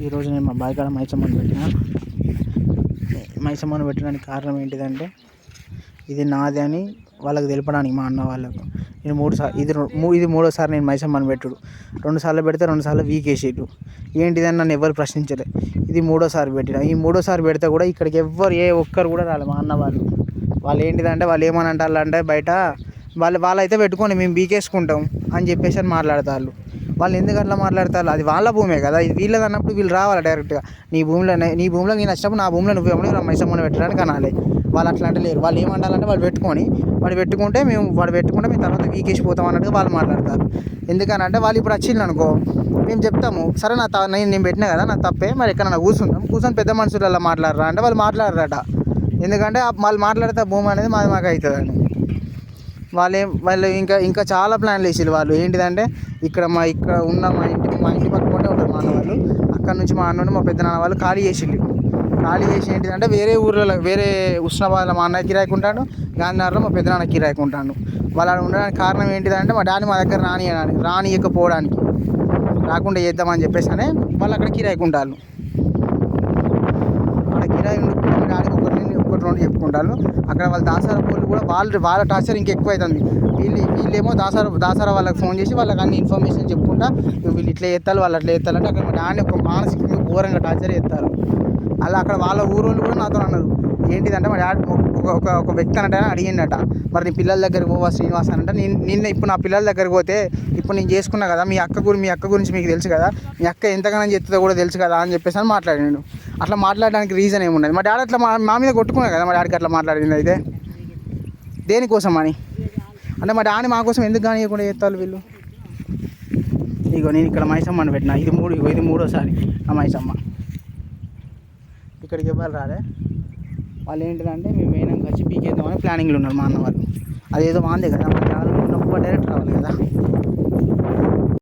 ఈరోజు నేను మా బావి కాడ మైసమ్మను పెట్టడానికి కారణం ఏంటిదంటే ఇది నాది అని వాళ్ళకి తెలపడానికి, మా అన్న వాళ్ళకు. నేను ఇది మూడోసారి నేను మైసమ్మను పెట్టుడు. 2 సార్లు పెడితే 2 సార్లు వీకేసిర్రు. ఏంటిదని నన్ను ఎవరు ప్రశ్నించలే. ఇది మూడోసారి పెట్టిన. ఈ మూడోసారి పెడితే కూడా ఇక్కడికి ఏ ఒక్కరు కూడా రాలేదు. మా అన్న వాళ్ళు ఏంటిదంటే వాళ్ళు ఏమని అంటారంటే బయట వాళ్ళైతే పెట్టుకొని మేము బీకేసుకుంటాం అని చెప్పేసి అని మాట్లాడతారు. వాళ్ళు ఎందుకు అట్లా మాట్లాడతారు? అది వాళ్ళ భూమే కదా, ఇది వీళ్ళది అన్నప్పుడు వీళ్ళు రావాలి డైరెక్ట్గా. నీ భూమిలో నేను వచ్చినప్పుడు నా భూమిలో నువ్వు ఏమన్నా మైసమ్మను పెట్టడానికి అనాలి. వాళ్ళు అట్లా అంటే లేరు. వాళ్ళు ఏమంటారంటే వాడు పెట్టుకుంటే మేము తర్వాత వీకేసి పోతాం అన్నట్టుగా వాళ్ళు మాట్లాడతారు. ఎందుకనంటే వాళ్ళు ఇప్పుడు వచ్చింది అనుకో, మేము చెప్తాము సరే నేను పెట్టినా కదా నా తప్పే, మరి ఎక్కడన్నా కూర్చొని పెద్ద మనుషులలో మాట్లాడరా అంటే వాళ్ళు మాట్లాడరట. ఎందుకంటే వాళ్ళు మాట్లాడితే భూమి అనేది మాకు అవుతుందని. వాళ్ళు ఇంకా చాలా ప్లాన్లు వేసారు. వాళ్ళు ఏంటిదంటే ఇక్కడ ఉన్న మా ఇంటి పక్కనే ఉంటారు మా అన్న వాళ్ళు. అక్కడ నుంచి మా అన్న మా పెద్దనాన్న వాళ్ళు ఖాళీ చేసి ఏంటిదంటే వేరే ఊర్లలో, వేరే ఉస్నాబాద్లో మా అన్న కిరాయికుంటాడు, గాంధీనగర్లో మా పెద్దనాన్న కిరాయికుంటాడు. వాళ్ళు అక్కడ ఉండడానికి కారణం ఏంటిదంటే మా డాడీ మా దగ్గర రానియకపోవడానికి, రాకుండా చేద్దామని చెప్పేసి అనే వాళ్ళు అక్కడ కిరాయికుంటారు. అక్కడ కిరాయి ఉండుకుంటే మా డాడీకి ఒకటి 2 చెప్పుకుంటారు. అక్కడ వాళ్ళ దాసార పోలు కూడా వాళ్ళ టార్చర్ ఇంకెక్కువ అవుతుంది. వీళ్ళేమో దాసార వాళ్ళకి ఫోన్ చేసి వాళ్ళకి అన్ని ఇన్ఫర్మేషన్ చెప్పుకుంటా వీళ్ళు ఇట్లా చేస్తారు వాళ్ళు అట్లా చేస్తారు అంటే అక్కడ మా డాడీని ఒక మానసికంగా ఘోరంగా టార్చర్ చేస్తారు. అలా అక్కడ వాళ్ళ ఊరోళ్ళు కూడా నాతో అన్నారు, ఏంటిదంటే మా డాడీ ఒక వ్యక్తి అంటే అడిగిండట, మరి నీ పిల్లల దగ్గరికి పోవా శ్రీనివాస్ అంటే నిన్న ఇప్పుడు నా పిల్లల దగ్గరికి పోతే ఇప్పుడు నేను చేసుకున్నా కదా, మీ అక్క గురించి మీకు తెలుసు కదా, మీ అక్క ఎంతగానో చెప్తుందో కూడా తెలుసు కదా అని చెప్పేసి అని మాట్లాడాను. అట్లా మాట్లాడడానికి రీజన్ ఏమున్నది? మా డాడీ అట్లా మా మీద కొట్టుకున్నా కదా, మా డాడీకి అట్లా మాట్లాడింది అయితే దేనికోసం అని అంటే మా డాడీ మా కోసం ఎందుకు కానియకుండా చేస్తారు వీళ్ళు. ఇగో నేను ఇక్కడ మైసమ్మని పెట్టిన, ఇది మూడోసారి ఆ మైసమ్మ. ఇక్కడికి ఇవ్వాలి రాలే. వాళ్ళు ఏంటిదంటే మేము ఏమైనా వచ్చి పీకేద్దామని ప్లానింగ్లు ఉన్నారు మా అన్న వాళ్ళు. అదేదో వాందే కదా, మన ఛానల్ ఉన్నప్పుడు డైరెక్ట్ రావాలి కదా.